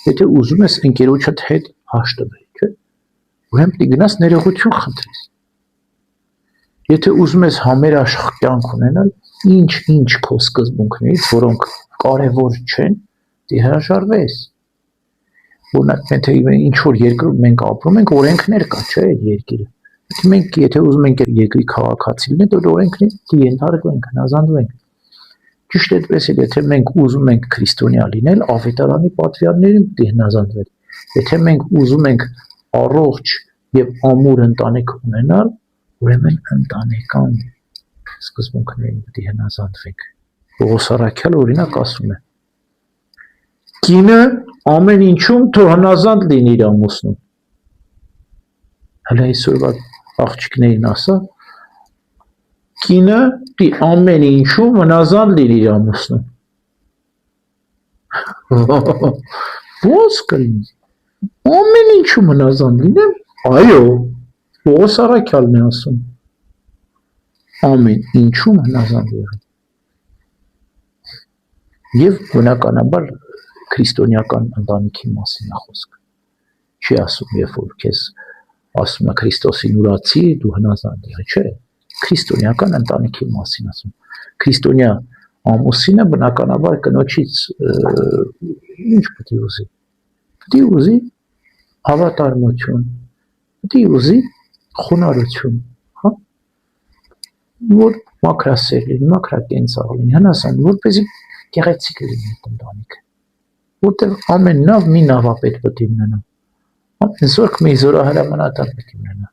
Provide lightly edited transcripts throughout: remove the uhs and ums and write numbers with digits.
Եթե ուզում ես ընկերոջդ հետ հաշտվել, չէ՞։ Ուրեմն դի գնաս ներողություն խնդրես։ Եթե ուզում ես համերաշխ կյանք ունենալ, ինչ քո սկզբունքներից, որոնք կարևոր չեն, դի հրաժարվես։ Օրինակ, եթե ինչ որ երկրում մենք ապրում ենք, օրենքներ կա, չէ՞, այդ երկիրը։ Մենք եթե ուզում ենք երկրի քաղաքացի լինել, դե օրենքների ենթարկվենք, հնազանդվենք։ Ճիշտ այդպես էլ եթե մենք ուզում ենք քրիստոնյա լինել, ավետարանի պատվիրաններին պիտի հնազանդվել։ Եթե մենք ուզում ենք առողջ եւ ամուր ընտանիք ունենալ, ուրեմն ընտանեկան սկզբունքներին պիտի հնազանդվենք։ Պողոս առաքյալը օրինակ ասում է. կինը ամեն ինչում թող հնազանդ լինի իր ամուսնուն։ Հələ այսօրվա աղջիկներին ասա, կինը պիտի ամեն ինչում հնազանդ լինի իր ամուսնուն։ Ո՞նց կլինի։ Ամեն ինչում հնազանդ լինեմ, այո, Պողոս առաքյալն է ասում։ Ամեն ինչում հնազանդ եղել։ Եվ բնականաբար քրիստոնեական ընտանիքի մասին է խոսքը։ Չի ասում, երբ որ քեզ ասում է Քրիստոսին ուրացի, դու հնազանդ եղի, չէ։ Քրիստոնեական ընտանիքի մասին ասում։ Քրիստոնյա ամուսինը բնականաբար կնոջից ինչ պետք է ուզի։ Պետք է ուզի հավատարմություն, պետք է ուզի խոնարհություն, հա։ Որ մաքրասեր լինի, մաքրակենցաղ լինի, հնազանդ, որպեսզի գեղեցիկ լինի այդ ընտանիքը։ Որտեղ ամեն նավ մի նավապետ պետք է ունենա։ Ամեն զորք մի զորահրամանատար պետք է ունենա։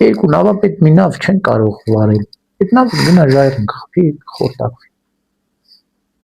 Երկու նավապետ մի նավ չեն կարող վարել։ Այդ նավը գնա ժայռն խփի, խորտակվի։